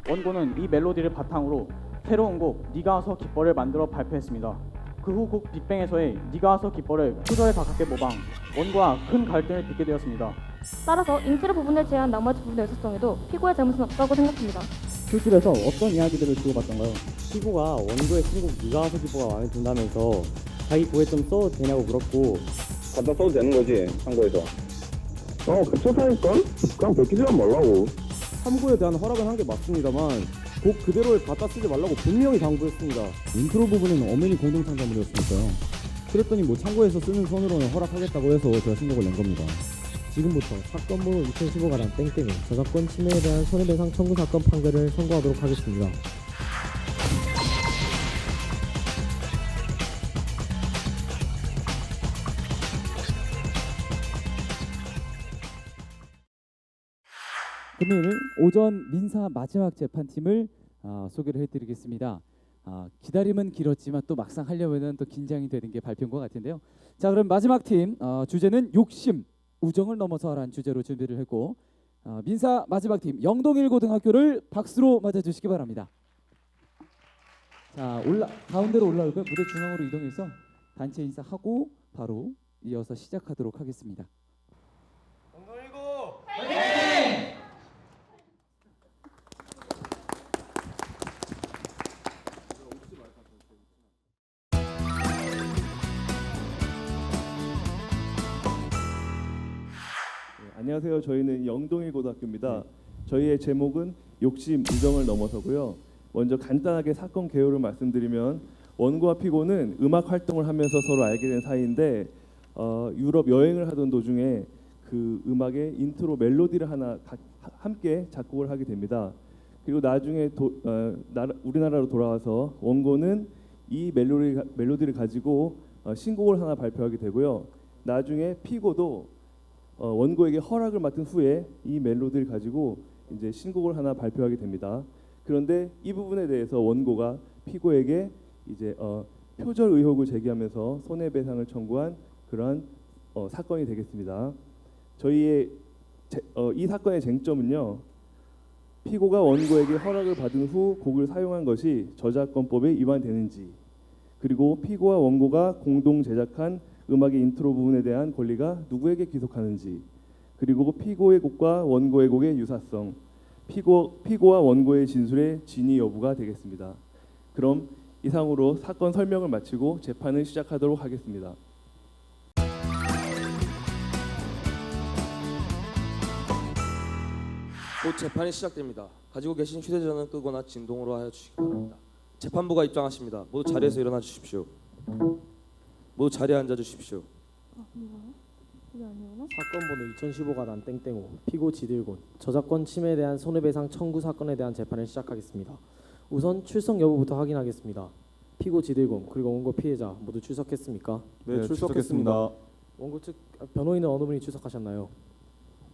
원고는 이 멜로디를 바탕으로 새로운 곡 네가 와서 기뻐를 만들어 발표했습니다. 그 후 곡 빅뱅에서의 네가 와서 기뻐를 표절에 가깝게 모방, 원고와 큰 갈등을 빚게 되었습니다. 따라서 인트로 부분을 제외한 나머지 부분의 의사성에도 피고의 잘못은 없다고 생각합니다. 술집에서 어떤 이야기들을 주고받던가요? 피고가 원고의 신곡 네가 와서 기뻐가 마음에 든다면서 자기 곡에 좀 써도 되냐고 물었고, 갖다 써도 되는 거지, 참고해서. 괜찮다니까? 그냥 베끼지만 말라고. 참고에 대한 허락은 한 게 맞습니다만 곡 그대로를 갖다 쓰지 말라고 분명히 당부했습니다. 인트로 부분은 엄연히 공동 창작물이었으니까요. 그랬더니 뭐 참고해서 쓰는 선으로는 허락하겠다고 해서 제가 신곡을 낸 겁니다. 지금부터 사건 번호 2015 가단 땡땡이 저작권 침해에 대한 손해배상 청구 사건 판결을 선고하도록 하겠습니다. 금요일 오전 민사 마지막 재판팀을 소개를 해드리겠습니다. 기다림은 길었지만 또 막상 하려면은 또 긴장이 되는 게 발표인 것 같은데요. 자, 그럼 마지막 팀 주제는 욕심, 우정을 넘어서라는 주제로 준비를 했고, 민사 마지막 팀 영동일고등학교를 박수로 맞아주시기 바랍니다. 자, 가운데로 올라올까요? 무대 중앙으로 이동해서 단체 인사하고 바로 이어서 시작하도록 하겠습니다. 안녕하세요. 저희는 영동일고등학교입니다. 저희의 제목은 욕심, 우정을 넘어서고요. 먼저 간단하게 사건 개요를 말씀드리면, 원고와 피고는 음악 활동을 하면서 서로 알게 된 사이인데 유럽 여행을 하던 도중에 그 음악의 인트로 멜로디를 하나 함께 작곡을 하게 됩니다. 그리고 나중에 우리나라로 돌아와서 원고는 이 멜로디를 가지고 신곡을 하나 발표하게 되고요. 나중에 피고도 원고에게 허락을 맡은 후에 이 멜로디를 가지고 이제 신곡을 하나 발표하게 됩니다. 그런데 이 부분에 대해서 원고가 피고에게 이제 표절 의혹을 제기하면서 손해배상을 청구한 그러한 사건이 되겠습니다. 저희의 이 사건의 쟁점은요, 피고가 원고에게 허락을 받은 후 곡을 사용한 것이 저작권법에 위반되는지, 그리고 피고와 원고가 공동 제작한 음악의 인트로 부분에 대한 권리가 누구에게 귀속하는지, 그리고 피고의 곡과 원고의 곡의 유사성, 피고와 원고의 진술의 진위 여부가 되겠습니다. 그럼 이상으로 사건 설명을 마치고 재판을 시작하도록 하겠습니다. 곧 재판이 시작됩니다. 가지고 계신 휴대전화는 끄거나 진동으로 하여 주시기 바랍니다. 재판부가 입장하십니다. 모두 자리에서 일어나 주십시오. 모두 자리에 앉아 주십시오. 사건 번호 2015 가단 땡땡오 피고 지들곤 저작권 침해에 대한 손해배상 청구 사건에 대한 재판을 시작하겠습니다. 우선 출석 여부부터 확인하겠습니다. 피고 지들곤 그리고 원고 피해자 모두 출석했습니까? 네, 출석했습니다. 원고 측 변호인은 어느 분이 출석하셨나요?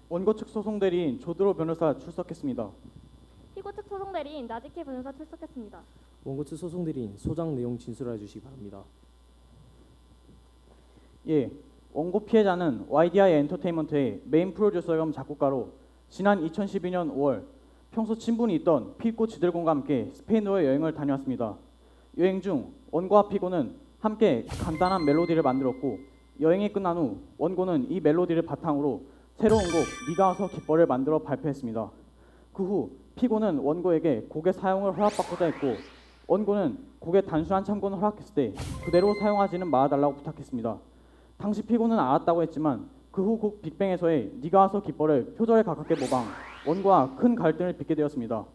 원고 측 소송 대리인 조드로 변호사 출석했습니다. 피고 측 소송 대리인 나지케 변호사 출석했습니다. 원고 측 소송 대리인 소장 내용 진술해 주시기 바랍니다. 예, 원고 피해자는 YDI 엔터테인먼트의 메인 프로듀서 겸 작곡가로 지난 2012년 5월 평소 친분이 있던 피고 지들곤과 함께 스페인으로 여행을 다녀왔습니다. 여행 중 원고와 피고는 함께 간단한 멜로디를 만들었고, 여행이 끝난 후 원고는 이 멜로디를 바탕으로 새로운 곡 네가 와서 기뻐를 만들어 발표했습니다. 그 후 피고는 원고에게 곡의 사용을 허락받고자 했고, 원고는 곡의 단순한 참고는 허락했을 때 그대로 사용하지는 말아달라고 부탁했습니다. 당시 피고는 알았다고 했지만 그 후 곡 빅뱅에서의 네가 와서 기뻐를 표절에 가깝게 모방, 원고와 큰 갈등을 빚게 되었습니다.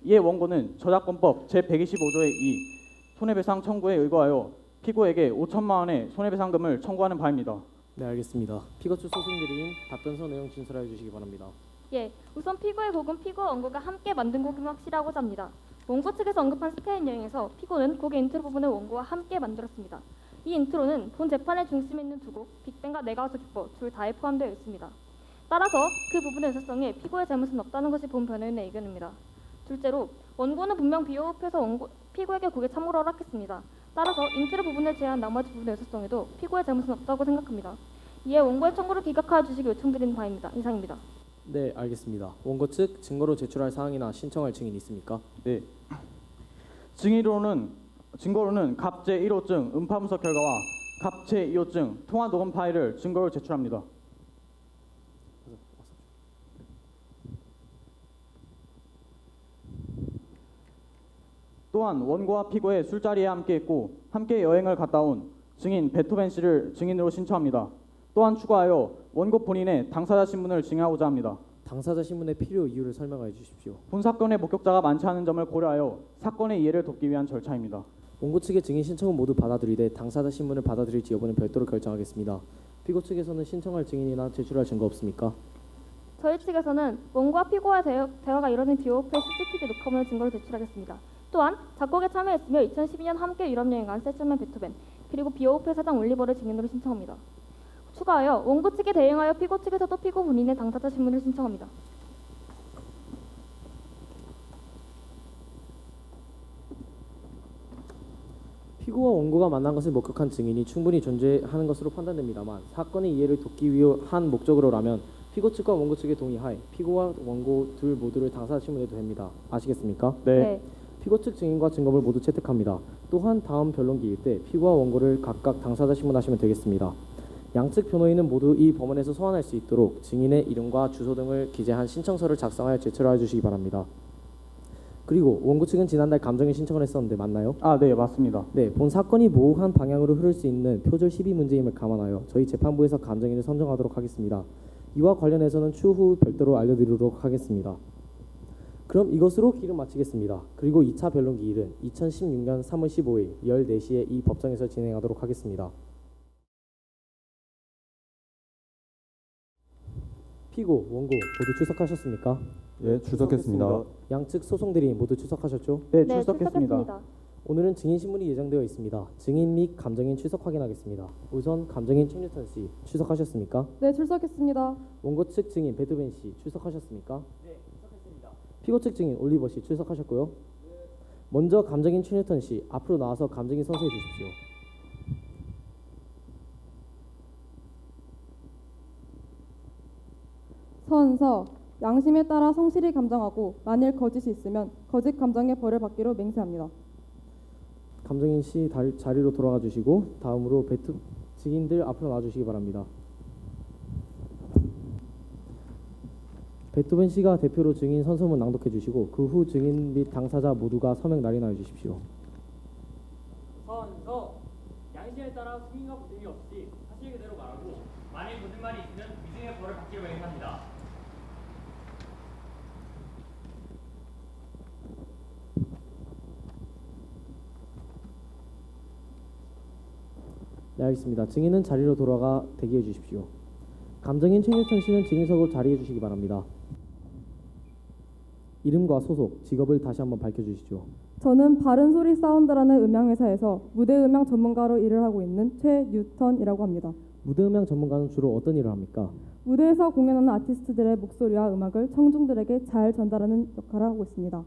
이에 원고는 저작권법 제125조의 2 손해배상 청구에 의거하여 피고에게 5천만 원의 손해배상금을 청구하는 바입니다. 네, 알겠습니다. 피고 측 소송 대리인 답변서 내용 진술해 주시기 바랍니다. 예, 우선 피고의 곡은 피고와 원고가 함께 만든 곡임을 확실하고자 합니다. 원고 측에서 언급한 스페인 여행에서 피고는 곡의 인트로 부분을 원고와 함께 만들었습니다. 이 인트로는 본 재판의 중심에 있는 두 곡, 빅뱅과 내가 와서 기뻐 둘 다에 포함되어 있습니다. 따라서 그 부분의 의사성에 피고의 잘못은 없다는 것이 본 변호인의 의견입니다. 둘째로, 원고는 분명 비호흡해서 피고에게 곡의 참고를 허락했습니다. 따라서 인트로 부분을 제외한 나머지 부분의 의사성에도 피고의 잘못은 없다고 생각합니다. 이에 원고의 청구를 기각하여 주시기 요청드리는 바입니다. 이상입니다. 네, 알겠습니다. 원고 측 증거로 제출할 사항이나 신청할 증인 있습니까? 네. 증거로는 갑 제1호증 음파 분석 결과와 갑 제2호증 통화 녹음 파일을 증거로 제출합니다. 또한 원고와 피고의 술자리에 함께했고 함께 여행을 갔다 온 증인 베토벤 씨를 증인으로 신청합니다. 또한 추가하여 원고 본인의 당사자 신분을 증명하고자 합니다. 당사자 신문의 필요 이유를 설명해 주십시오. 본 사건의 목격자가 많지 않은 점을 고려하여 사건의 이해를 돕기 위한 절차입니다. 원고 측의 증인 신청은 모두 받아들이되 당사자 신문을 받아들일지 여부는 별도로 결정하겠습니다. 피고 측에서는 신청할 증인이나 제출할 증거 없습니까? 저희 측에서는 원고와 피고와의 대화가 이뤄진 비오페 CCTV 녹화문을 증거로 제출하겠습니다. 또한 작곡에 참여했으며 2012년 함께 유럽 여행 간 세션맨 베토벤 그리고 비오페 사장 올리버를 증인으로 신청합니다. 추가하여 원고 측에 대응하여 피고 측에서도 피고 본인의 당사자 신문을 신청합니다. 피고와 원고가 만난 것을 목격한 증인이 충분히 존재하는 것으로 판단됩니다만 사건의 이해를 돕기 위한 목적으로라면 피고 측과 원고 측의 동의하에 피고와 원고 둘 모두를 당사자 신문해도 됩니다. 아시겠습니까? 네. 피고 측 증인과 증거물 모두 채택합니다. 또한 다음 변론 기일 때 피고와 원고를 각각 당사자 신문하시면 되겠습니다. 양측 변호인은 모두 이 법원에서 소환할 수 있도록 증인의 이름과 주소 등을 기재한 신청서를 작성하여 제출하여 주시기 바랍니다. 그리고 원고 측은 지난달 감정인 신청을 했었는데 맞나요? 네, 맞습니다. 네, 본 사건이 모호한 방향으로 흐를 수 있는 표절 시비 문제임을 감안하여 저희 재판부에서 감정인을 선정하도록 하겠습니다. 이와 관련해서는 추후 별도로 알려드리도록 하겠습니다. 그럼 이것으로 기를 마치겠습니다. 그리고 2차 변론 기일은 2016년 3월 15일 14시에 이 법정에서 진행하도록 하겠습니다. 피고, 원고 모두 출석하셨습니까? 예, 출석했습니다. 양측 소송들이 모두 출석하셨죠? 네, 네, 출석했습니다. 오늘은 증인 신문이 예정되어 있습니다. 증인 및 감정인 출석 확인하겠습니다. 우선 감정인 최뉴턴 씨 출석하셨습니까? 네, 출석했습니다. 원고 측 증인 베토벤 씨 출석하셨습니까? 네, 출석했습니다. 피고 측 증인 올리버 씨 출석하셨고요. 네. 먼저 감정인 최뉴턴 씨 앞으로 나와서 감정인 선서해 주십시오. 선서 양심에 따라 성실히 감정하고 만일 거짓이 있으면 거짓 감정의 벌을 받기로 맹세합니다. 감정인 씨 자리로 돌아가 주시고 다음으로 증인들 앞으로 나와 주시기 바랍니다. 베토벤 씨가 대표로 증인 선서문 낭독해 주시고 그 후 증인 및 당사자 모두가 서명 날인하여 주십시오. 선서 양심에 따라 승인과 부정이 없이 사실 그대로 말하고 만일 거짓말이 있으면 위증의 벌을 받기로 맹세합니다. 네, 알겠습니다. 증인은 자리로 돌아가 대기해 주십시오. 감정인 최뉴턴 씨는 증인석으로 자리해 주시기 바랍니다. 이름과 소속, 직업을 다시 한번 밝혀주시죠. 저는 바른소리 사운드라는 음향회사에서 무대 음향 전문가로 일을 하고 있는 최뉴턴이라고 합니다. 무대 음향 전문가는 주로 어떤 일을 합니까? 무대에서 공연하는 아티스트들의 목소리와 음악을 청중들에게 잘 전달하는 역할을 하고 있습니다.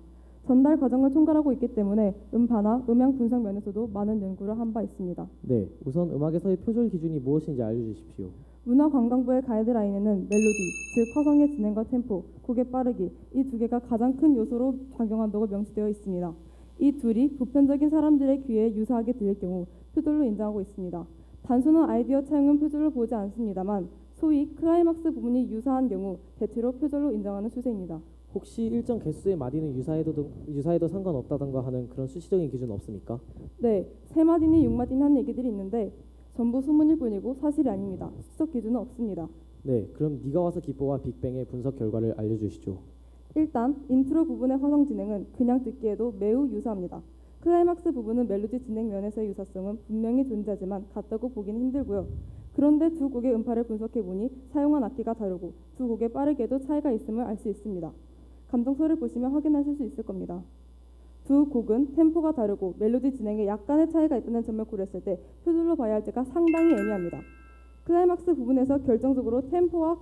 전달 과정을 총괄하고 있기 때문에 음파나 음향 분석 면에서도 많은 연구를 한 바 있습니다. 네, 우선 음악에서의 표절 기준이 무엇인지 알려주십시오. 문화관광부의 가이드라인에는 멜로디, 즉 화성의 진행과 템포, 곡의 빠르기 이 두 개가 가장 큰 요소로 작용한다고 명시되어 있습니다. 이 둘이 보편적인 사람들의 귀에 유사하게 들릴 경우 표절로 인정하고 있습니다. 단순한 아이디어 차용은 표절로 보지 않습니다만 소위 클라이막스 부분이 유사한 경우 대체로 표절로 인정하는 추세입니다. 혹시 일정 개수의 마디는 유사해도 상관없다던가 하는 그런 수시적인 기준은 없습니까? 네, 3마디니 6마디니 한 얘기들이 있는데 전부 소문일 뿐이고 사실이 아닙니다. 수적 기준은 없습니다. 네, 그럼 네가 와서 기뻐와 빅뱅의 분석 결과를 알려주시죠. 일단 인트로 부분의 화성 진행은 그냥 듣기에도 매우 유사합니다. 클라이막스 부분은 멜로디 진행 면에서의 유사성은 분명히 존재하지만 같다고 보기는 힘들고요. 그런데 두 곡의 음파를 분석해보니 사용한 악기가 다르고 두 곡의 빠르게도 차이가 있음을 알 수 있습니다. 감정서를 보시면 확인하실 수 있을 겁니다. 두 곡은 템포가 다르고 멜로디 진행에 약간의 차이가 있다는 점을 고려했을 때 표절로 봐야 할지가 상당히 애매합니다. 클라이막스 부분에서 결정적으로 템포와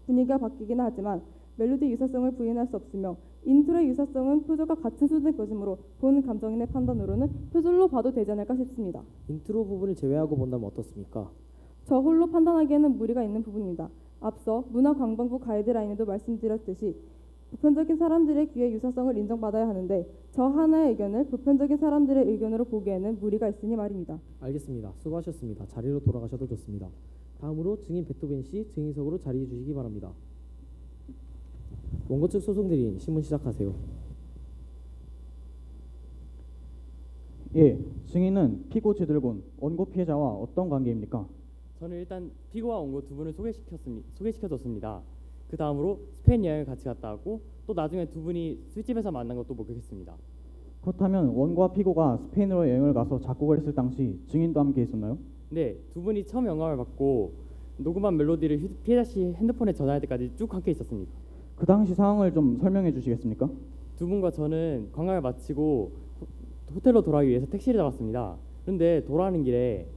분위기가 바뀌기는 하지만 멜로디 유사성을 부인할 수 없으며 인트로의 유사성은 표절과 같은 수준의 것이므로 본 감정인의 판단으로는 표절로 봐도 되지 않을까 싶습니다. 인트로 부분을 제외하고 본다면 어떻습니까? 저 홀로 판단하기에는 무리가 있는 부분입니다. 앞서 문화관광부 가이드라인에도 말씀드렸듯이 보편적인 사람들의 귀의 유사성을 인정받아야 하는데 저 하나의 의견을 보편적인 사람들의 의견으로 보기에는 무리가 있으니 말입니다. 알겠습니다. 수고하셨습니다. 자리로 돌아가셔도 좋습니다. 다음으로 증인 베토벤 씨 증인석으로 자리해 주시기 바랍니다. 원고 측 소송 대리인 신문 시작하세요. 예, 증인은 피고 지들곤 원고 피해자와 어떤 관계입니까? 저는 일단 피고와 원고 두 분을 소개시켜줬습니다. 그 다음으로 스페인 여행을 같이 갔다 왔고 또 나중에 두 분이 술집에서 만난 것도 목격했습니다. 그렇다면 원고와 피고가 스페인으로 여행을 가서 작곡을 했을 당시 증인도 함께 있었나요? 네, 두 분이 처음 영감을 받고 녹음한 멜로디를 피해자 씨 핸드폰에 저장할 때까지 쭉 함께 있었습니다. 그 당시 상황을 좀 설명해 주시겠습니까? 두 분과 저는 관광을 마치고 호텔로 돌아가기 위해서 택시를 잡았습니다. 그런데 돌아가는 길에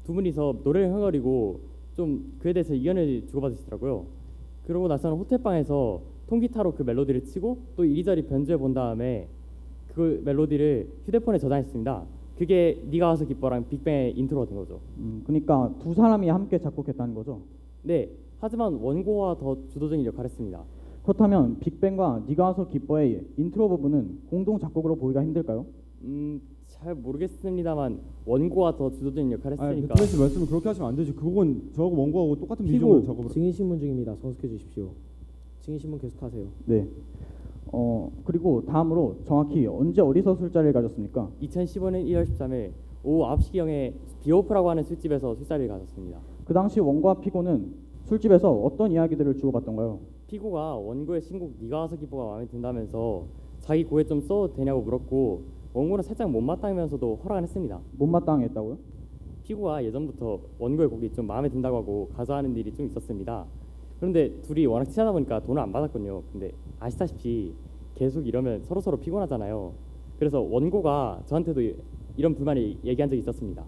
두 분이서 노래를 흥얼거리고 좀 그에 대해서 의견을 주고받으시더라고요. 그러고 나서는 호텔방에서 통기타로 그 멜로디를 치고 또 이리저리 변주해 본 다음에 그 멜로디를 휴대폰에 저장했습니다. 그게 네가 와서 기뻐랑 빅뱅의 인트로가 된 거죠. 그러니까 두 사람이 함께 작곡했다는 거죠? 네, 하지만 원고가 더 주도적인 역할을 했습니다. 그렇다면 빅뱅과 네가 와서 기뻐의 인트로 부분은 공동 작곡으로 보기가 힘들까요? 잘 모르겠습니다만 원고가 더 주도적인 역할을 했으니까. 베토벤 씨 말씀을 그렇게 하시면 안 되지. 그건 저하고 원고하고 똑같은 피고 비중으로 작업을. 증인 신문 중입니다. 성숙해 주십시오. 증인 신문 계속하세요. 네. 그리고 다음으로 정확히 언제 어디서 술자리를 가졌습니까? 2015년 1월 13일 오후 9시경에 비오프라고 하는 술집에서 술자리를 가졌습니다. 그 당시 원고와 피고는 술집에서 어떤 이야기들을 주고받던가요? 피고가 원고의 신곡 네가 와서 기뻐가 마음에 든다면서 자기 곡에 좀 써도 되냐고 물었고 원고는 살짝 못마땅하면서도 허락을 했습니다. 못마땅했다고요? 피고가 예전부터 원고의 곡이 좀 마음에 든다고 하고 가져가는 일이 좀 있었습니다. 그런데 둘이 워낙 친하다 보니까 돈을 안 받았거든요. 근데 아시다시피 계속 이러면 서로 피곤하잖아요. 그래서 원고가 저한테도 이런 불만을 얘기한 적이 있었습니다.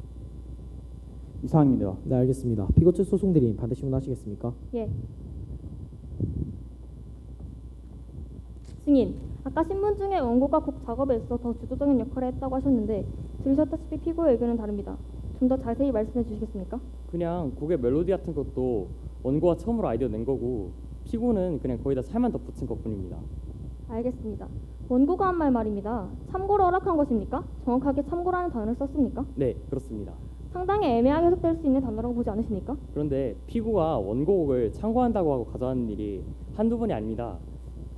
이상입니다. 네, 알겠습니다. 피고 측 소송 대리인 반대 신문하시겠습니까? 예. 증인, 아까 신문 중에 원고가 곡 작업에 있어 더 주도적인 역할을 했다고 하셨는데 들으셨다시피 피고의 의견은 다릅니다. 좀 더 자세히 말씀해 주시겠습니까? 그냥 곡의 멜로디 같은 것도 원고가 처음으로 아이디어 낸 거고 피고는 그냥 거기다 살만 덧붙인 것뿐입니다. 알겠습니다. 원고가 한 말입니다. 참고로 허락한 것입니까? 정확하게 참고라는 단어를 썼습니까? 네, 그렇습니다. 상당히 애매하게 해석될 수 있는 단어라고 보지 않으십니까? 그런데 피고가 원고곡을 참고한다고 하고 가져가는 일이 한두 번이 아닙니다.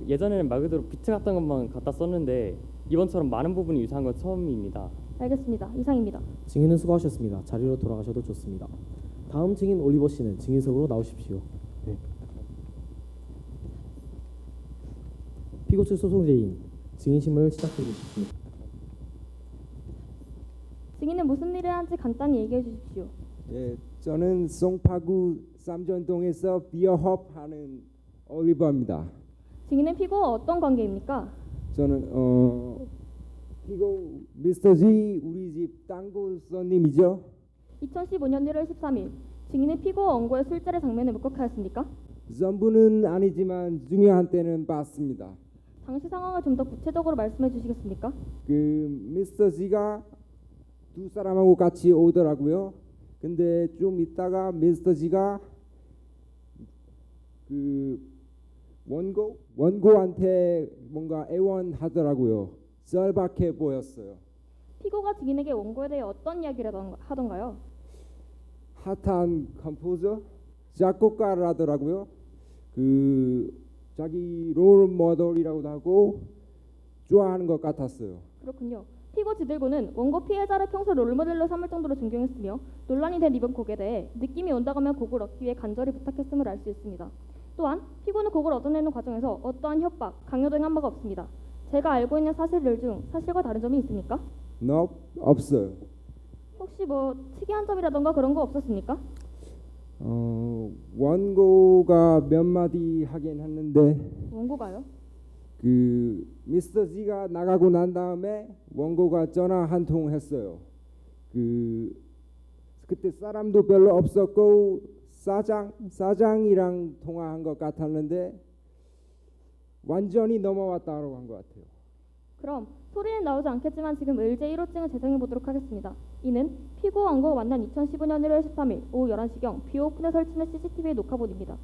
예전에는 말 그대로 비트 같은 것만 갖다 썼는데 이번처럼 많은 부분이 유사한 건 처음입니다. 알겠습니다. 이상입니다. 증인은 수고하셨습니다. 자리로 돌아가셔도 좋습니다. 다음 증인 올리버 씨는 증인석으로 나오십시오. 네. 피고 측 소송 대리인 증인 신문을 시작해 주십시오. 증인은 무슨 일을 하는지 간단히 얘기해 주십시오. 예, 저는 송파구 삼전동에서 비어헙 하는 올리버입니다. 증인은 피고와 어떤 관계입니까? 저는 피고 미스터 G 우리 집 땅굴 손님이죠. 2015년 1월 13일 증인은 피고와 원고의 술자리 장면을 목격하였습니까? 전부는 아니지만 중요한 때는 봤습니다. 당시 상황을 좀 더 구체적으로 말씀해 주시겠습니까? 그 미스터 G가 두 사람하고 같이 오더라고요. 근데 좀 있다가 미스터 G가 그 원고한테 뭔가 애원하더라고요. 썰박해 보였어요. 피고가 증인에게 원고에 대해 어떤 이야기를 하던가요? 핫한 컴포저, 작곡가라더라고요. 그 자기 롤 모델이라고도 하고 좋아하는 것 같았어요. 그렇군요. 피고 지들고는 원고 피해자를 평소 롤모델로 삼을 정도로 존경했으며 논란이 된 이번 곡에 대해 느낌이 온다고 하면 곡을 얻기 위해 간절히 부탁했음을 알 수 있습니다. 또한 피고는 곡을 얻어내는 과정에서 어떠한 협박, 강요 등한 바가 없습니다. 제가 알고 있는 사실들 중 사실과 다른 점이 있습니까? No, 없어요. 혹시 뭐 특이한 점이라던가 그런 거 없었습니까? 원고가 몇 마디 하긴 했는데 원고가요? 그 미스터 G가 나가고 난 다음에 원고가 전화 한 통 했어요. 그때 사람도 별로 없었고 사장이랑 통화한 것 같았는데 완전히 넘어왔다고 한 것 같아요. 그럼 소리는 나오지 않겠지만 지금 의제 1호증을 재정해 보도록 하겠습니다. 이는 피고 원고가 만난 2015년 1월 13일 오후 11시경 비오픈에 설치된 CCTV의 녹화본입니다.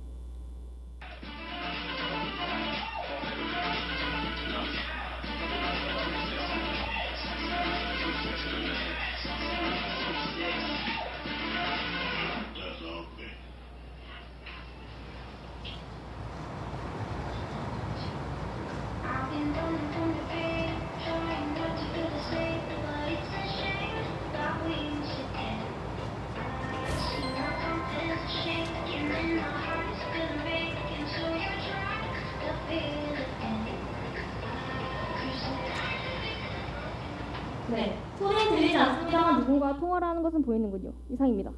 네, 소리는 들리지 않습니다만 누군가와 통화를 하는 것은 보이는군요. 이상입니다.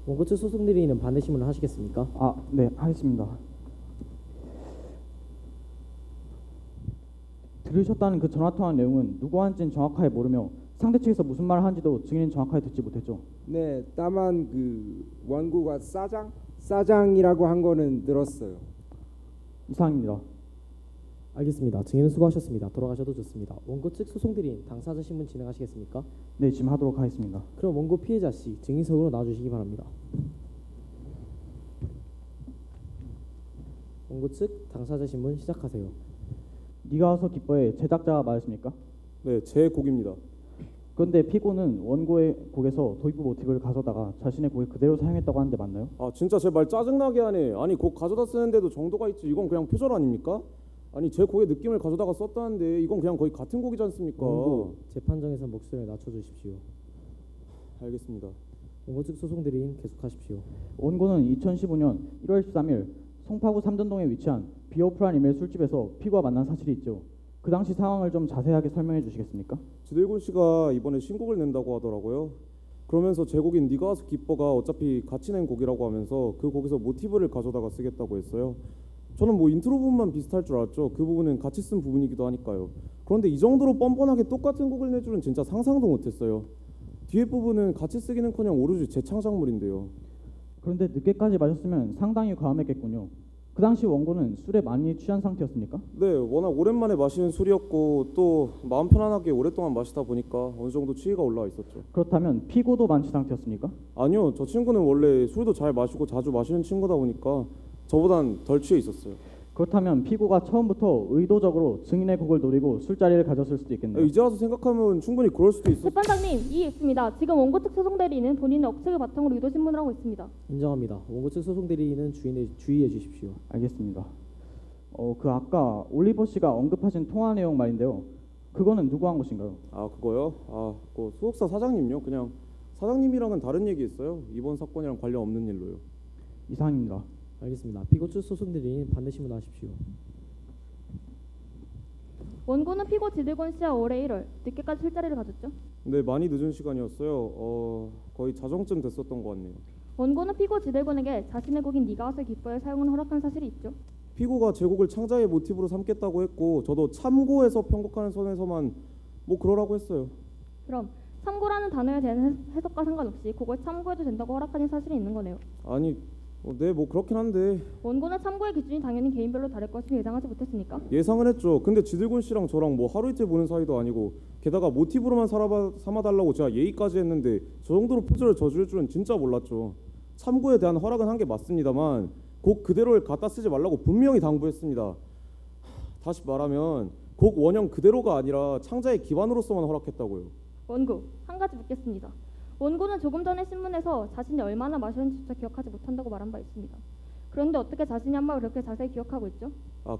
원고 측 소송 대리인은 반대 신문을 하시겠습니까? 네, 하겠습니다. 들으셨다는 그 전화통화 내용은 누구 하는지는 정확하게 모르며 상대 측에서 무슨 말을 하는지도 증인은 정확하게 듣지 못했죠. 네, 다만 그 원고가 사장이라고 한 거는 들었어요. 이상입니다. 알겠습니다. 증인은 수고하셨습니다. 돌아가셔도 좋습니다. 원고 측 소송 대리인 당사자 신문 진행하시겠습니까? 네, 지금 하도록 하겠습니다. 그럼 원고 피해자 씨 증인석으로 나와주시기 바랍니다. 원고 측 당사자 신문 시작하세요. 네가 와서 기뻐해 제작자가 맞으십니까? 네, 제 곡입니다. 그런데 피고는 원고의 곡에서 도입부 모티브를 가져다가 자신의 곡에 그대로 사용했다고 하는데 맞나요? 아 진짜 제 말 짜증나게 하네. 아니 곡 가져다 쓰는데도 정도가 있지. 이건 그냥 표절 아닙니까? 아니 제 곡의 느낌을 가져다가 썼다는데 이건 그냥 거의 같은 곡이지 않습니까? 원고 재판정에서 목소리를 낮춰주십시오. 알겠습니다. 원고 측 소송 대리인 계속하십시오. 원고는 2015년 1월 13일 송파구 삼전동에 위치한 비오프란 이메일 술집에서 피고와 만난 사실이 있죠. 그 당시 상황을 좀 자세하게 설명해 주시겠습니까? 지들군 씨가 이번에 신곡을 낸다고 하더라고요. 그러면서 제 곡인 네가 와서 기뻐가 어차피 같이 낸 곡이라고 하면서 그 곡에서 모티브를 가져다가 쓰겠다고 했어요. 저는 뭐 인트로 부분만 비슷할 줄 알았죠. 그 부분은 같이 쓴 부분이기도 하니까요. 그런데 이 정도로 뻔뻔하게 똑같은 곡을 낼 줄은 진짜 상상도 못했어요. 뒤에 부분은 같이 쓰기는커녕 오로지 제 창작물인데요. 그런데 늦게까지 마셨으면 상당히 과음했겠군요. 그 당시 원고는 술에 많이 취한 상태였습니까? 네, 워낙 오랜만에 마시는 술이었고 또 마음 편안하게 오랫동안 마시다 보니까 어느 정도 취해가 올라와 있었죠. 그렇다면 피고도 만취 상태였습니까? 아니요, 저 친구는 원래 술도 잘 마시고 자주 마시는 친구다 보니까 저보단 덜 취해 있었어요. 그렇다면 피고가 처음부터 의도적으로 증인의 곡을 노리고 술자리를 가졌을 수도 있겠네요. 이제 와서 생각하면 충분히 그럴 수도 있어요. 재판장님, 이의 있습니다. 지금 원고 측 소송 대리인은 본인의 억측을 바탕으로 의도 신문을 하고 있습니다. 인정합니다. 원고 측 소송 대리인은 주의해 주십시오. 알겠습니다. 그 아까 올리버 씨가 언급하신 통화 내용 말인데요. 그거는 누구 한 것인가요? 아 그거요? 그 소속사 사장님요. 그냥 사장님이랑은 다른 얘기했어요. 이번 사건이랑 관련 없는 일로요. 이상입니다. 알겠습니다. 피고 측 소송 대리인 반대 신문하십시오. 원고는 피고 지들곤 씨와 올해 1월 늦게까지 술자리를 가졌죠. 네, 많이 늦은 시간이었어요. 거의 자정쯤 됐었던 것 같네요. 원고는 피고 지들곤에게 자신의 곡인 네가 와서 기뻐의 사용을 허락한 사실이 있죠. 피고가 제 곡을 창자의 모티브로 삼겠다고 했고 저도 참고해서 편곡하는 선에서만 뭐 그러라고 했어요. 그럼 참고라는 단어에 대한 해석과 상관없이 곡을 참고해도 된다고 허락하는 사실이 있는 거네요. 아니 네, 뭐 그렇긴 한데 원고는 참고의 기준이 당연히 개인별로 다를 것을 예상하지 못했습니까? 예상은 했죠. 근데 지들군 씨랑 저랑 뭐 하루 이틀 보는 사이도 아니고 게다가 모티브로만 삼아달라고 제가 예의까지 했는데 저 정도로 표절을 저지를 줄은 진짜 몰랐죠. 참고에 대한 허락은 한 게 맞습니다만 곡 그대로를 갖다 쓰지 말라고 분명히 당부했습니다. 다시 말하면 곡 원형 그대로가 아니라 창자의 기반으로서만 허락했다고요. 원고, 한 가지 묻겠습니다. 원고는 조금 전에 신문에서 자신이 얼마나 마셨는지조차 기억하지 못한다고 말한 바 있습니다. 그런데 어떻게 자신이 한 말을 그렇게 자세히 기억하고 있죠?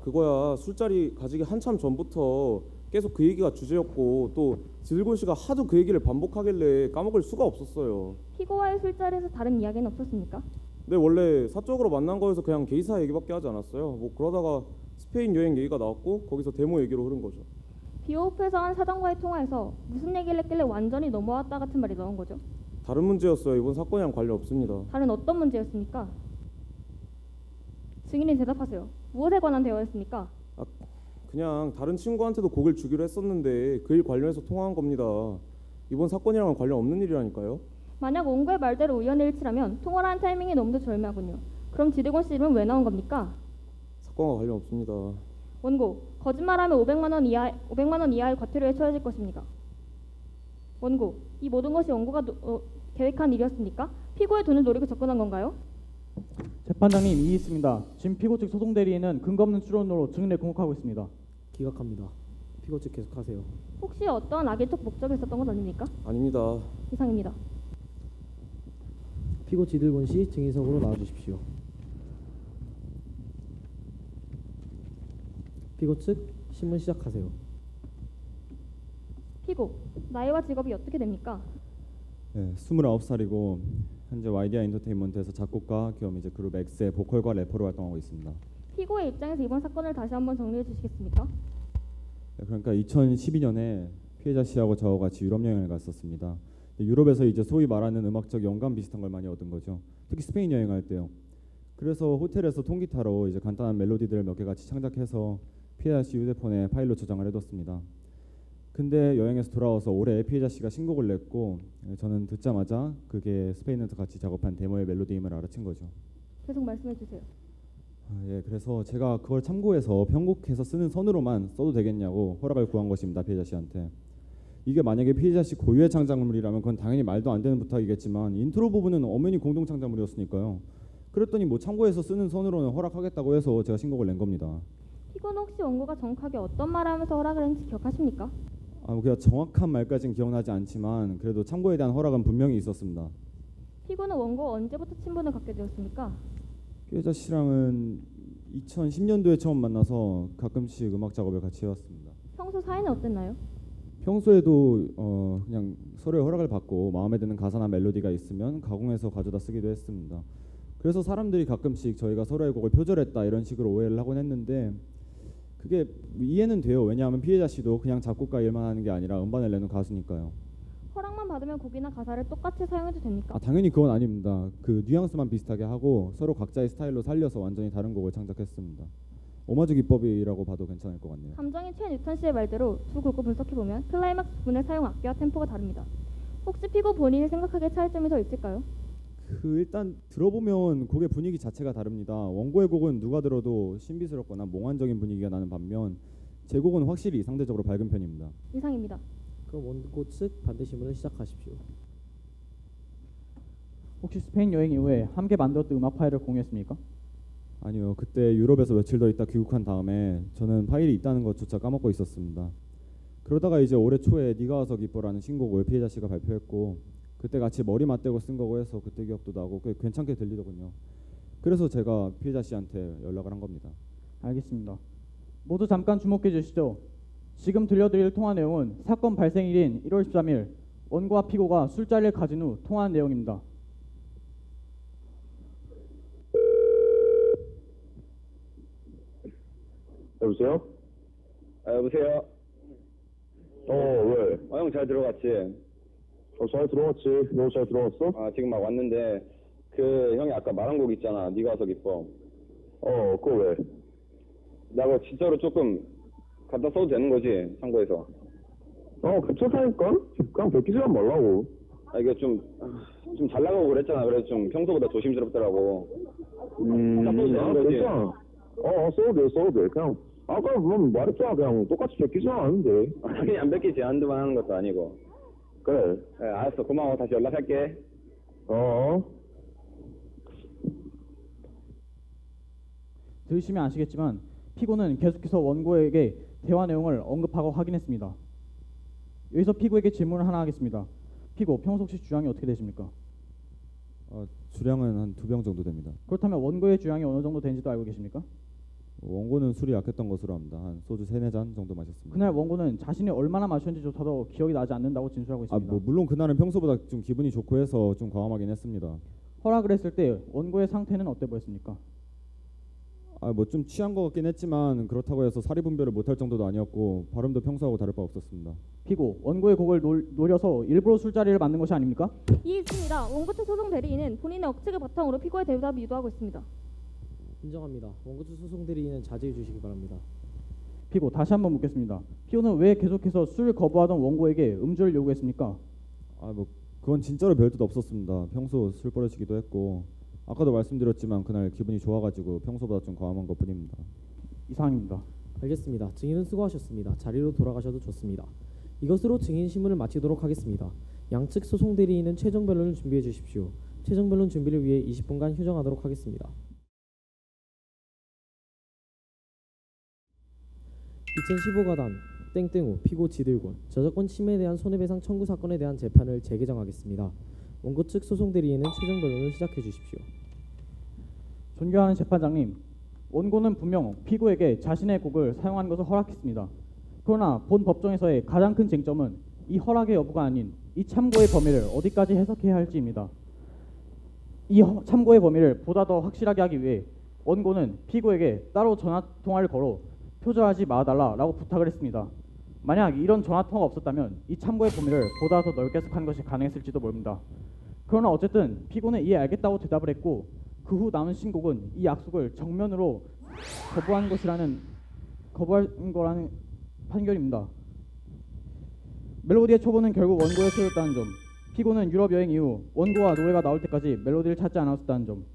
그거야 술자리 가지기 한참 전부터 계속 그 얘기가 주제였고 또 지들곤 씨가 하도 그 얘기를 반복하길래 까먹을 수가 없었어요. 피고와의 술자리에서 다른 이야기는 없었습니까? 네, 원래 사적으로 만난 거에서 그냥 게이사 얘기밖에 하지 않았어요. 뭐 그러다가 스페인 여행 얘기가 나왔고 거기서 데모 얘기로 흐른 거죠. 비오프에서 한 사장과의 통화에서 무슨 얘기를 했길래 완전히 넘어왔다 같은 말이 나온 거죠? 다른 문제였어요. 이번 사건이랑 관련 없습니다. 다른 어떤 문제였습니까? 증인이 대답하세요. 무엇에 관한 대화였습니까? 그냥 다른 친구한테도 곡을 주기로 했었는데 그 일 관련해서 통화한 겁니다. 이번 사건이랑은 관련 없는 일이라니까요. 만약 원고의 말대로 우연의 일치라면 통화를 한 타이밍이 너무도 절묘하군요. 그럼 지드곤 씨 이름은 왜 나온 겁니까? 사건과 관련 없습니다. 원고, 거짓말하면 500만 원 이하의 과태료에 처해질 것입니다. 원고, 이 모든 것이 원고가 계획한 일이었습니까? 피고의 돈을 노리고 접근한 건가요? 재판장님 이의있습니다. 지금 피고 측 소송 대리인은 근거 없는 추론으로 증인을 공격하고 있습니다. 기각합니다. 피고 측 계속하세요. 혹시 어떠한 악의적 목적이 있었던 건 아닙니까? 아닙니다. 이상입니다. 피고 지들곤 씨 증인석으로 나와주십시오. 피고 측 신문 시작하세요. 피고, 나이와 직업이 어떻게 됩니까? 네, 29살이고 현재 YDI 엔터테인먼트에서 작곡가 겸 이제 그룹 X의 보컬과 래퍼로 활동하고 있습니다. 피고의 입장에서 이번 사건을 다시 한번 정리해 주시겠습니까? 네, 그러니까 2012년에 피해자 씨하고 저와 같이 유럽 여행을 갔었습니다. 유럽에서 이제 소위 말하는 음악적 영감 비슷한 걸 많이 얻은 거죠. 특히 스페인 여행할 때요. 그래서 호텔에서 통기타로 이제 간단한 멜로디들을 몇 개 같이 창작해서 피해자 씨 휴대폰에 파일로 저장을 해뒀습니다. 근데 여행에서 돌아와서 올해 피해자 씨가 신곡을 냈고 저는 듣자마자 그게 스페인에서 같이 작업한 데모의 멜로디임을 알아챈 거죠. 계속 말씀해 주세요. 예, 그래서 제가 그걸 참고해서 편곡해서 쓰는 선으로만 써도 되겠냐고 허락을 구한 것입니다. 피해자 씨한테. 이게 만약에 피해자 씨 고유의 창작물이라면 그건 당연히 말도 안 되는 부탁이겠지만 인트로 부분은 엄연히 공동 창작물이었으니까요. 그랬더니 뭐 참고해서 쓰는 선으로는 허락하겠다고 해서 제가 신곡을 낸 겁니다. 피고는 혹시 원고가 정확하게 어떤 말을 하면서 허락을 했는지 기억하십니까? 그냥 정확한 말까지는 기억나지 않지만 그래도 참고에 대한 허락은 분명히 있었습니다. 피고는 원고와 언제부터 친분을 갖게 되었습니까? 피해자 씨랑은 2010년도에 처음 만나서 가끔씩 음악 작업을 같이 해왔습니다. 평소 사이는 어땠나요? 평소에도 그냥 서로의 허락을 받고 마음에 드는 가사나 멜로디가 있으면 가공해서 가져다 쓰기도 했습니다. 그래서 사람들이 가끔씩 저희가 서로의 곡을 표절했다 이런 식으로 오해를 하곤 했는데 그게 이해는 돼요. 왜냐하면 피해자 씨도 그냥 작곡가 일만 하는 게 아니라 음반을 내는 가수니까요. 허락만 받으면 곡이나 가사를 똑같이 사용해도 됩니까? 당연히 그건 아닙니다. 그 뉘앙스만 비슷하게 하고 서로 각자의 스타일로 살려서 완전히 다른 곡을 창작했습니다. 오마주 기법이라고 봐도 괜찮을 것 같네요. 감정인 최뉴턴 씨의 말대로 두 곡을 분석해보면 클라이막스 부분의 사용 악기와 템포가 다릅니다. 혹시 피고 본인이 생각하기에 차이점이 더 있을까요? 일단 들어보면 곡의 분위기 자체가 다릅니다. 원고의 곡은 누가 들어도 신비스럽거나 몽환적인 분위기가 나는 반면 제 곡은 확실히 상대적으로 밝은 편입니다. 이상입니다. 그럼 원고 측 반대 신문을 시작하십시오. 혹시 스페인 여행 이후에 함께 만들었던 음악 파일을 공유했습니까? 아니요. 그때 유럽에서 며칠 더 있다 귀국한 다음에 저는 파일이 있다는 것조차 까먹고 있었습니다. 그러다가 이제 올해 초에 네가 와서 기뻐라는 신곡을 피해자 씨가 발표했고 그때 같이 머리 맞대고 쓴 거고 해서 그때 기억도 나고 꽤 괜찮게 들리더군요. 그래서 제가 피해자 씨한테 연락을 한 겁니다. 알겠습니다. 모두 잠깐 주목해 주시죠. 지금 들려드릴 통화 내용은 사건 발생일인 1월 13일 원고와 피고가 술자리를 가진 후 통화한 내용입니다. 여보세요? 여보세요? 왜? 형 잘 들어갔지? 잘 들어갔지. 너 잘 들어갔어? 지금 막 왔는데 그 형이 아까 말한 곡 있잖아. 네가 와서 기뻐. 그거 왜? 나 그거 진짜로 조금 갖다 써도 되는 거지? 참고해서. 괜찮다니까? 그냥 베끼지만 말라고. 이게 좀 잘 나가고 그랬잖아. 그래서 좀 평소보다 조심스럽더라고. 갖다 써도 되는 거지? 괜찮아. 써도 돼. 그냥 아까 말했잖아. 그냥 똑같이 베끼지만 하는데. 당연히 안 베끼지. 한두번 하는 것도 아니고. 그래. 알았어. 고마워. 다시 연락할게. 들으시면 아시겠지만 피고는 계속해서 원고에게 대화 내용을 언급하고 확인했습니다. 여기서 피고에게 질문을 하나 하겠습니다. 피고, 평소 혹시 주량이 어떻게 되십니까? 주량은 한 2병 정도 됩니다. 그렇다면 원고의 주량이 어느 정도 되는지도 알고 계십니까? 원고는 술이 약했던 것으로 합니다. 한 소주 3-4잔 정도 마셨습니다. 그날 원고는 자신이 얼마나 마셨는지조차도 기억이 나지 않는다고 진술하고 있습니다. 물론 그날은 평소보다 좀 기분이 좋고 해서 좀 과음하긴 했습니다. 허락을 했을 때 원고의 상태는 어때 보였습니까? 좀 취한 것 같긴 했지만 그렇다고 해서 사리 분별을 못할 정도도 아니었고 발음도 평소하고 다를 바 없었습니다. 피고, 원고의 곡을 노려서 일부러 술자리를 만든 것이 아닙니까? 있습니다. 원고 측 소송 대리인은 본인의 억측을 바탕으로 피고의 대답을 유도하고 있습니다. 인정합니다. 원고 측 소송 대리인은 자제해 주시기 바랍니다. 피고, 다시 한번 묻겠습니다. 피고는 왜 계속해서 술을 거부하던 원고에게 음주를 요구했습니까? 그건 진짜로 별 뜻 없었습니다. 평소 술 버릇이기도 했고 아까도 말씀드렸지만 그날 기분이 좋아가지고 평소보다 좀 과음한 것뿐입니다. 이상입니다. 알겠습니다. 증인은 수고하셨습니다. 자리로 돌아가셔도 좋습니다. 이것으로 증인 신문을 마치도록 하겠습니다. 양측 소송 대리인은 최종 변론을 준비해 주십시오. 최종 변론 준비를 위해 20분간 휴정하도록 하겠습니다. 2015가단 땡땡우 피고 지들군 저작권 침해에 대한 손해배상 청구 사건에 대한 재판을 재개정하겠습니다. 원고 측 소송 대리인은 최종 변론을 시작해 주십시오. 존경하는 재판장님, 원고는 분명 피고에게 자신의 곡을 사용하는 것을 허락했습니다. 그러나 본 법정에서의 가장 큰 쟁점은 이 허락의 여부가 아닌 이 참고의 범위를 어디까지 해석해야 할지입니다. 이 참고의 범위를 보다 더 확실하게 하기 위해 원고는 피고에게 따로 전화 통화를 걸어 표절하지 말아달라고 부탁을 했습니다. 만약 이런 전화 통화가 없었다면 이 참고의 범위를 보다 더 넓게 해석하는 것이 가능했을지도 모릅니다. 그러나 어쨌든 피고는 이해 알겠다고 대답을 했고 그 후 남은 신곡은 이 약속을 정면으로 거부한 거라는 판결입니다. 멜로디의 초보는 결국 원고에 쓰였다는 점, 피고는 유럽 여행 이후 원고와 노래가 나올 때까지 멜로디를 찾지 않았었다는 점,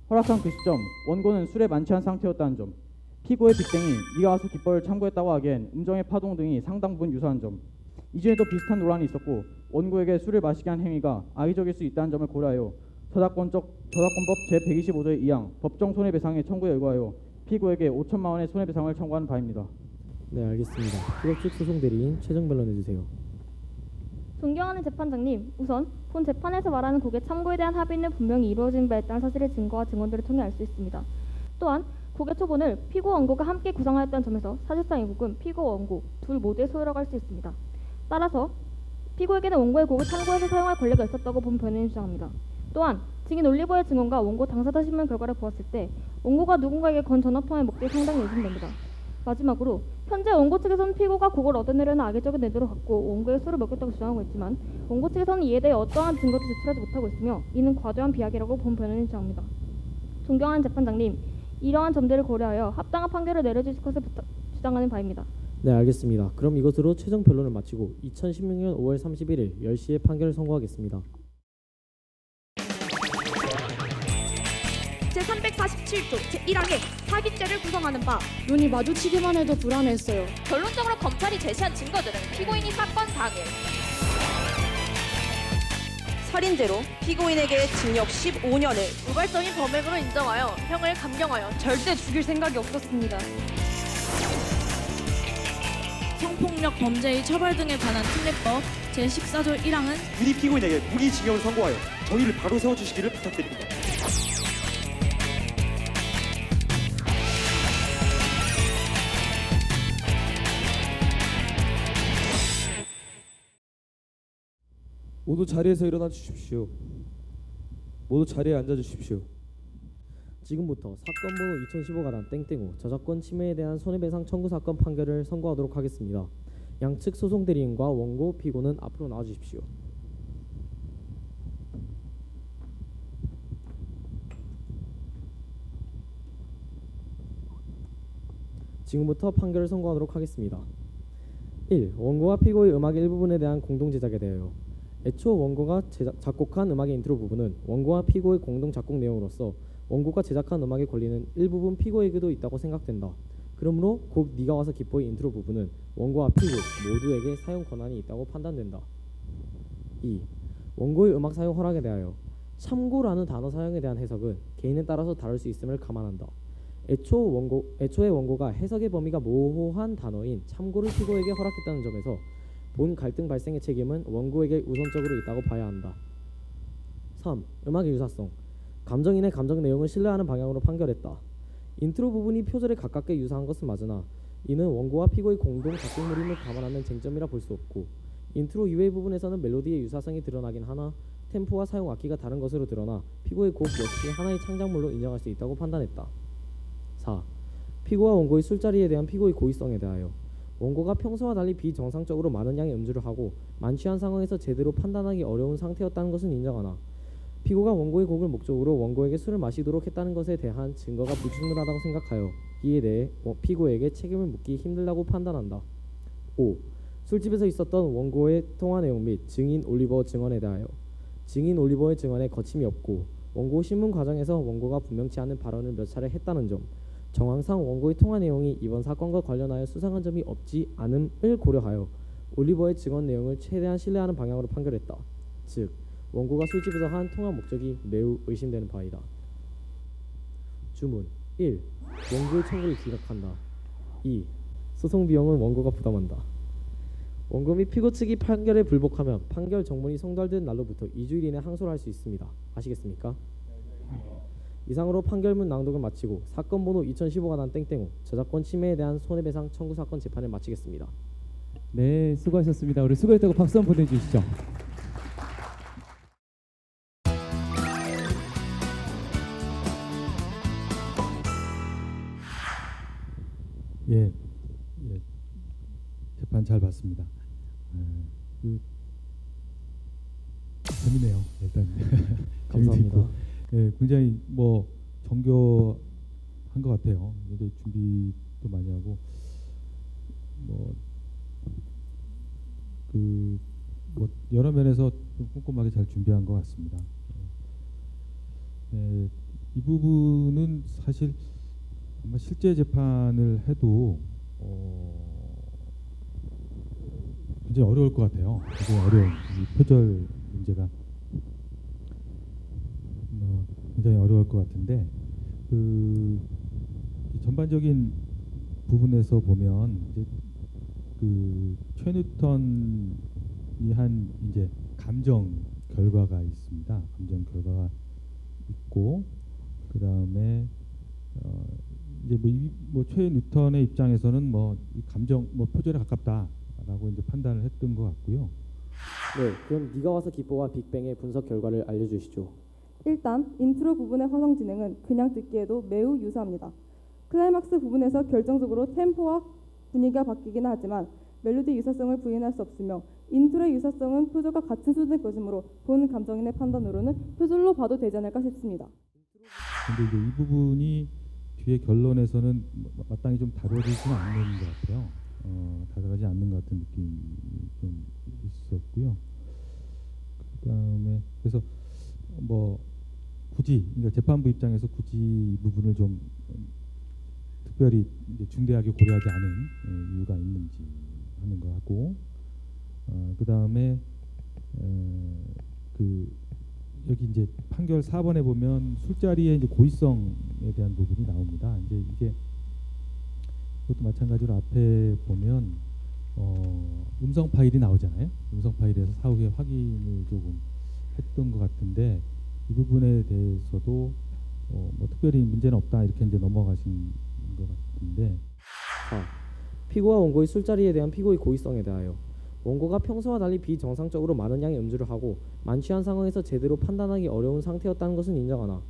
허락한 그 시점 원고는 술에 만취한 상태였다는 점, 피고의 빅뱅이 네가 와서 기뻐를 참고했다고 하기엔 음정의 파동 등이 상당 부분 유사한 점, 이전에도 비슷한 논란이 있었고 원고에게 술을 마시게 한 행위가 악의적일 수 있다는 점을 고려하여 저작권법 제125조의 2항 법정 손해배상의 청구에 의거하여 피고에게 5천만 원의 손해배상을 청구하는 바입니다. 네, 알겠습니다. 피고 측 소송 대리인 최종 변론해 주세요. 존경하는 재판장님, 우선 본 재판에서 말하는 곡의 참고에 대한 합의는 분명히 이루어진 바 있다는 사실의 증거와 증언들을 통해 알 수 있습니다. 또한 곡의 초본을 피고 원고가 함께 구성하였다는 점에서 사실상 이 곡은 피고 원고 둘 모두의 소유라고 할 수 있습니다. 따라서 피고에게는 원고의 곡을 참고해서 사용할 권리가 있었다고 본 변호인이 주장합니다. 또한 증인 올리버의 증언과 원고 당사자 신문 결과를 보았을 때 원고가 누군가에게 건 전화통화의 목적이 상당히 의심됩니다. 마지막으로 현재 원고 측에서는 피고가 곡을 얻어내려는 악의적인 의도를 갖고 원고의 술을 먹였다고 주장하고 있지만 원고 측에서는 이에 대해 어떠한 증거도 제출하지 못하고 있으며 이는 과도한 비약이라고 본 변호인이 주장합니다. 존경하는 재판장님, 이러한 점들을 고려하여 합당한 판결을 내려주실 것을 주장하는 바입니다. 네, 알겠습니다. 그럼 이것으로 최종 변론을 마치고 2016년 5월 31일 10시에 판결을 선고하겠습니다. 제347조 제1항에 사기죄를 구성하는 바 눈이 마주치기만 해도 불안했어요. 결론적으로 검찰이 제시한 증거들은 피고인이 사건 당일 살인죄로 피고인에게 징역 15년을 우발적인 범행으로 인정하여 형을 감경하여 절대 죽일 생각이 없었습니다. 성폭력 범죄의 처벌 등에 관한 특례법 제14조 1항은 유리 피고인에게 무기징역을 선고하여 정의를 바로 세워주시기를 부탁드립니다. 모두 자리에서 일어나 주십시오. 모두 자리에 앉아 주십시오. 지금부터 사건 번호 2015가단 땡땡우 저작권 침해에 대한 손해배상 청구 사건 판결을 선고하도록 하겠습니다. 양측 소송 대리인과 원고 피고는 앞으로 나와 주십시오. 지금부터 판결을 선고하도록 하겠습니다. 1. 원고와 피고의 음악의 일부분에 대한 공동 제작에 대하여 애초 원고가 작곡한 음악의 인트로 부분은 원고와 피고의 공동 작곡 내용으로서 원고가 제작한 음악의 권리는 일부분 피고에게도 있다고 생각된다. 그러므로 곡 네가 와서 기뻐의 인트로 부분은 원고와 피고 모두에게 사용 권한이 있다고 판단된다. 2. 원고의 음악 사용 허락에 대하여 참고라는 단어 사용에 대한 해석은 개인에 따라서 다를 수 있음을 감안한다. 애초에 원고가 해석의 범위가 모호한 단어인 참고를 피고에게 허락했다는 점에서 본 갈등 발생의 책임은 원고에게 우선적으로 있다고 봐야 한다. 3. 음악의 유사성. 감정인의 감정 내용을 신뢰하는 방향으로 판결했다. 인트로 부분이 표절에 가깝게 유사한 것은 맞으나 이는 원고와 피고의 공동 작곡물임을 감안하는 쟁점이라 볼 수 없고 인트로 이외의 부분에서는 멜로디의 유사성이 드러나긴 하나 템포와 사용 악기가 다른 것으로 드러나 피고의 곡 역시 하나의 창작물로 인정할 수 있다고 판단했다. 4. 피고와 원고의 술자리에 대한 피고의 고의성에 대하여 원고가 평소와 달리 비정상적으로 많은 양의 음주를 하고 만취한 상황에서 제대로 판단하기 어려운 상태였다는 것은 인정하나 피고가 원고의 곡을 목적으로 원고에게 술을 마시도록 했다는 것에 대한 증거가 불충분하다고 생각하여 이에 대해 피고에게 책임을 묻기 힘들다고 판단한다. 5. 술집에서 있었던 원고의 통화 내용 및 증인 올리버 증언에 대하여 증인 올리버의 증언에 거침이 없고 원고 신문 과정에서 원고가 분명치 않은 발언을 몇 차례 했다는 점, 정황상 원고의 통화 내용이 이번 사건과 관련하여 수상한 점이 없지 않음을 고려하여 올리버의 증언 내용을 최대한 신뢰하는 방향으로 판결했다. 즉, 원고가 술집에서 한 통화 목적이 매우 의심되는 바이다. 주문 1. 원고의 청구를 기각한다. 2. 소송 비용은 원고가 부담한다. 원고 및 피고 측이 판결에 불복하면 판결 정문이 송달된 날로부터 2주일 이내 항소를 할 수 있습니다. 아시겠습니까? 이상으로 판결문 낭독을 마치고 사건 번호 2015가단 땡땡 저작권 침해에 대한 손해배상 청구 사건 재판을 마치겠습니다. 네, 수고하셨습니다. 우리 수고했다고 박수 한번 보내주시죠. 예, 재판 잘 봤습니다. 재밌네요. 일단 감사합니다. 예, 굉장히 뭐 정교한 것 같아요. 굉장히 준비도 많이 하고 뭐 여러 면에서 좀 꼼꼼하게 잘 준비한 것 같습니다. 이 부분은 사실 아마 실제 재판을 해도 굉장히 어려울 것 같아요. 굉장히 어려운 이 표절 문제가 굉장히 어려울 것 같은데 이 전반적인 부분에서 보면 이제 최 뉴턴이 한 이제 감정 결과가 있습니다. 감정 결과가 있고 그 다음에 이제 최 뉴턴의 입장에서는 이 감정 표절에 가깝다라고 이제 판단을 했던 것 같고요. 네, 그럼 네가 와서 기뻐와 빅뱅의 분석 결과를 알려주시죠. 일단 인트로 부분의 화성 진행은 그냥 듣기에도 매우 유사합니다. 클라이막스 부분에서 결정적으로 템포와 분위기가 바뀌기는 하지만 멜로디 유사성을 부인할 수 없으며 인트로의 유사성은 표절과 같은 수준의 것이므로 본 감정인의 판단으로는 표절로 봐도 되지 않을까 싶습니다. 근데 이제 이 부분이 뒤에 결론에서는 마땅히 좀 다뤄지지는 않는 것 같아요. 다뤄지지 않는 것 같은 느낌이 좀 있었고요. 그다음에 그래서 굳이 그러니까 재판부 입장에서 굳이 이 부분을 좀 특별히 이제 중대하게 고려하지 않은 이유가 있는지 하는 거 하고 그다음에 여기 이제 판결 4번에 보면 술자리의 이제 고의성에 대한 부분이 나옵니다. 이제 이게 그것도 마찬가지로 앞에 보면 음성 파일이 나오잖아요. 음성 파일에서 사후에 확인을 조금 했던 것 같은데 이 부분에 대해서도 특별히 문제는 없다 이렇게 이제 넘어가신 것 같은데. 피고와 원고의 술자리에 대한 피고의 고의성에 대하여 원고가 평소와 달리 비정상적으로 많은 양의 음주를 하고 만취한 상황에서 제대로 판단하기 어려운 상태였다는 것은 인정하나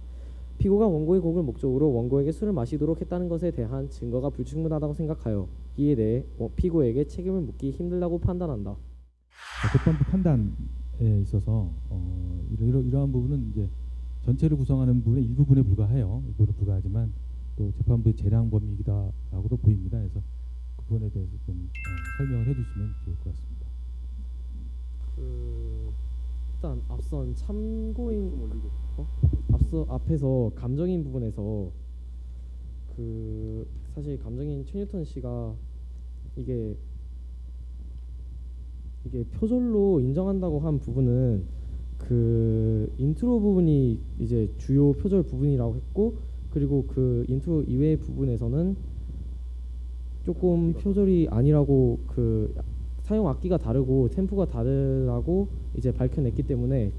피고가 원고의 곡을 목적으로 원고에게 술을 마시도록 했다는 것에 대한 증거가 불충분하다고 생각하여 이에 대해 피고에게 책임을 묻기 힘들다고 판단한다. 재판부 판단에 있어서 이러한 부분은 이제 전체를 구성하는 부분의 일부분에 불과해요. 일부분에 불과하지만 또 재판부의 재량 범위이다라고도 보입니다. 그래서 그 부분에 대해서 좀 설명을 해주시면 좋을 것 같습니다. 일단 앞선 참고인 앞에서 감정인 부분에서 사실 감정인 최 뉴턴 씨가 이게 표절로 인정한다고 한 부분은 인트로 부분이 이제 주요 표절 부분이라고 했고 그리고 인트로 이외의 부분에서는 조금 표절이 아니라고 사용 악기가 다르고 템포가 다르다고 이제 밝혀냈기 때문에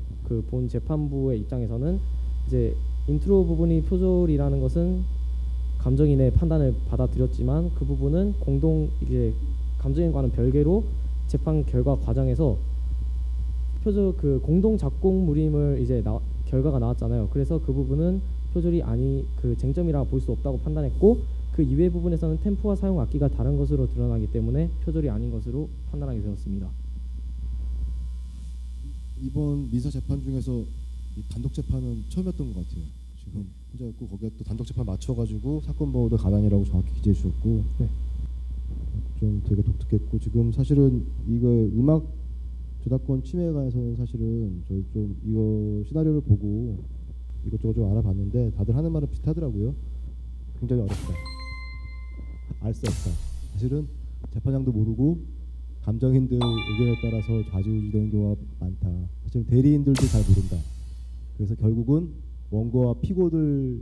본 재판부의 입장에서는 이제 인트로 부분이 표절이라는 것은 감정인의 판단을 받아들였지만 그 부분은 이제 감정인과는 별개로 재판 결과 과정에서 표절 공동 작곡물임을 이제 결과가 나왔잖아요. 그래서 그 부분은 표절이 쟁점이라 볼 수 없다고 판단했고 그 이외 부분에서는 템포와 사용 악기가 다른 것으로 드러나기 때문에 표절이 아닌 것으로 판단하게 되었습니다. 이번 민사 재판 중에서 이 단독 재판은 처음이었던 것 같아요. 지금 혼자였고 거기에 또 단독 재판 맞춰가지고 사건 번호도 가단이라고 정확히 기재해 주셨고 좀 되게 독특했고 지금 사실은 이거 음악 저작권 침해에 관해서는 사실은 저희 좀 이거 시나리오를 보고 이것저것 좀 알아봤는데 다들 하는 말은 비슷하더라고요. 굉장히 어렵다. 알 수 없다. 사실은 재판장도 모르고 감정인들 의견에 따라서 좌지우지되는 경우가 많다. 사실 대리인들도 잘 모른다. 그래서 결국은 원고와 피고들이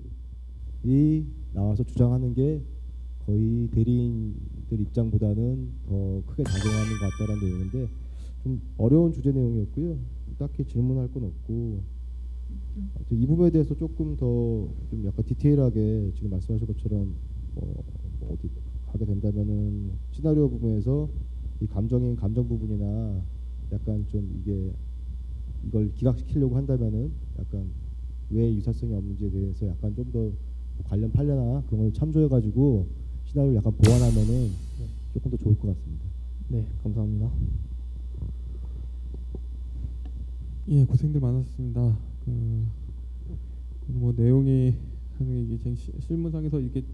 나와서 주장하는 게 거의 대리인들 입장보다는 더 크게 작용하는 것 같다는 내용인데 좀 어려운 주제 내용이었고요. 딱히 질문할 건 없고 이 부분에 대해서 조금 더 좀 약간 디테일하게 지금 말씀하신 것처럼 어디 하게 된다면은 시나리오 부분에서 이 감정 부분이나 약간 좀 이걸 기각시키려고 한다면은 약간 왜 유사성이 없는지에 대해서 약간 좀 더 관련 판례나 그런 걸 참조해가지고 시나리오를 약간 보완하면은 조금 더 좋을 것 같습니다. 네, 감사합니다. 예, 고생들 많았습니다. 뭐 내용이 이게 실무상에서 이게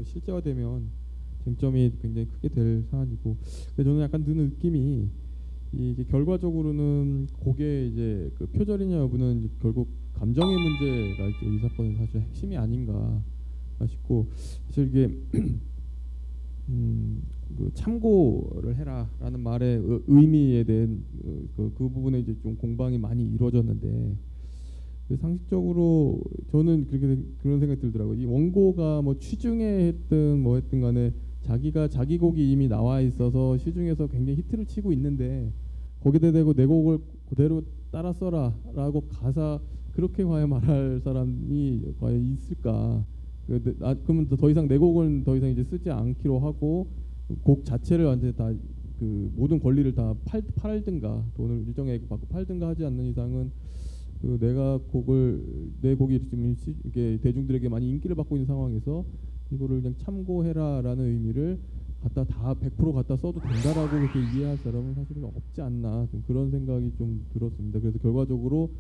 실제화되면 쟁점이 굉장히 크게 될 사안이고, 근데 저는 약간 드는 느낌이 이게 결과적으로는 그게 이제 그 표절이냐 여부는 결국 감정의 문제가 이제 이 사건의 사실 핵심이 아닌가 싶고, 사실 이게 그 참고를 해라라는 말의 의미에 대한 그 부분에 이제 좀 공방이 많이 이루어졌는데, 상식적으로 저는 그런 생각이 들더라고요. 이 원고가 뭐 취중에 했든 뭐 했든 간에 자기 곡이 이미 나와 있어서 시중에서 굉장히 히트를 치고 있는데 거기다 대고 내 곡을 그대로 따라 써라라고 가사 그렇게 과연 말할 사람이 과연 있을까? 그러면 더 이상 내 곡은 더 이상 이제 쓰지 않기로 하고 곡 자체를 완전히 다 그 모든 권리를 다 팔든가 돈을 일정액 받고 팔든가 하지 않는 이상은 내 곡이 지금 이게 대중들에게 많이 인기를 받고 있는 상황에서 이거를 그냥 참고해라라는 의미를 다 100% 갖다 써도 된다라고 그렇게 이해할 사람은 사실은 없지 않나, 좀 그런 생각이 좀 들었습니다. 그래서 결과적으로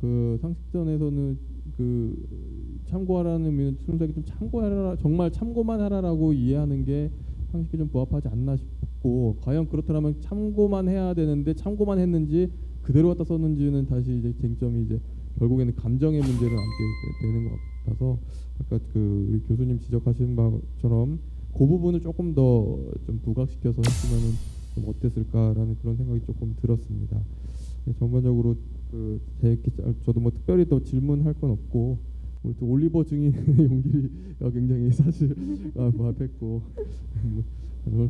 그 상식선에서는 그 참고하라는 의미는 순수하게 좀 참고해라, 정말 참고만 하라라고 이해하는 게 상식에 좀 부합하지 않나 싶고, 과연 그렇다면 참고만 해야 되는데 참고만 했는지 그대로 갖다 썼는지는 다시 이제 쟁점이 이제 결국에는 감정의 문제를 안게 되는 것 같아서, 아까 그 우리 교수님 지적하신 바처럼 그 부분을 조금 더 좀 부각시켜서 했으면은 좀 어땠을까라는 그런 생각이 조금 들었습니다. 전반적으로 저도 뭐 특별히 더 질문할 건 없고, 우리 또 올리버 증인의 용기가 굉장히 사실 부합했고,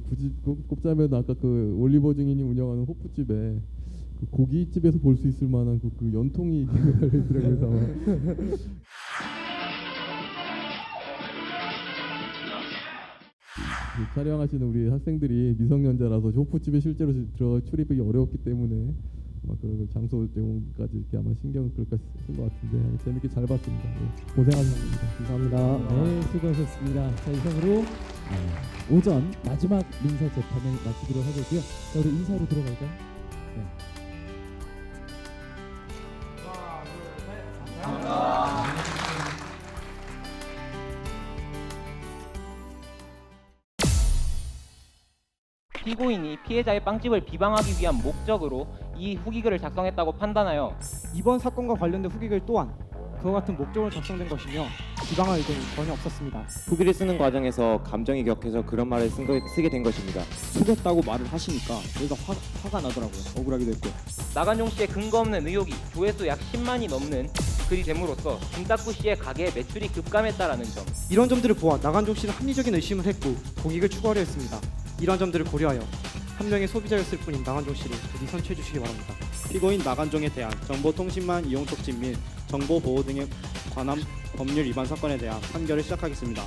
굳이 꼽자면 아까 그 올리버 증인이 운영하는 호프집에 그 고깃집에서 볼 수 있을 만한 그 연통이 달려있더라고요. 촬영하시는 우리 학생들이 미성년자라서 호프집에 실제로 들어가 출입이 어려웠기 때문에 아마 그런 장소 제공까지 이렇게 아마 신경을 그럴까 쓴 것 같은데 재밌게 잘 봤습니다. 네, 고생하셨습니다. 감사합니다. 네, 수고하셨습니다. 자, 이상으로 오전 마지막 민사 재판을 마치도록 하겠고요. 자, 우리 인사로 들어갈까요? 네. 피고인이 피해자의 빵집을 비방하기 위한 목적으로 이 후기글을 작성했다고 판단하여 이번 사건과 관련된 후기글 또한 그와 같은 목적으로 작성된 것이며 비방할 의도는 전혀 없었습니다. 후기를 쓰는 과정에서 감정이 격해서 그런 말을 쓰게 된 것입니다. 속였다고 말을 하시니까 저희가 화가 나더라고요. 억울하기도 했고. 나간종 씨의 근거 없는 의혹이 조회수 약 10만이 넘는 글이 됨으로써 김탁구 씨의 가게의 매출이 급감했다라는 점, 이런 점들을 보아 나간종 씨는 합리적인 의심을 했고 고객을 추가하려 했습니다. 이러한 점들을 고려하여 한 명의 소비자였을 뿐인 나간종 씨를 부디 선처해 주시기 바랍니다. 피고인 나간종에 대한 정보통신망 이용 촉진 및 정보보호 등에 관한 법률 위반 사건에 대한 판결을 시작하겠습니다.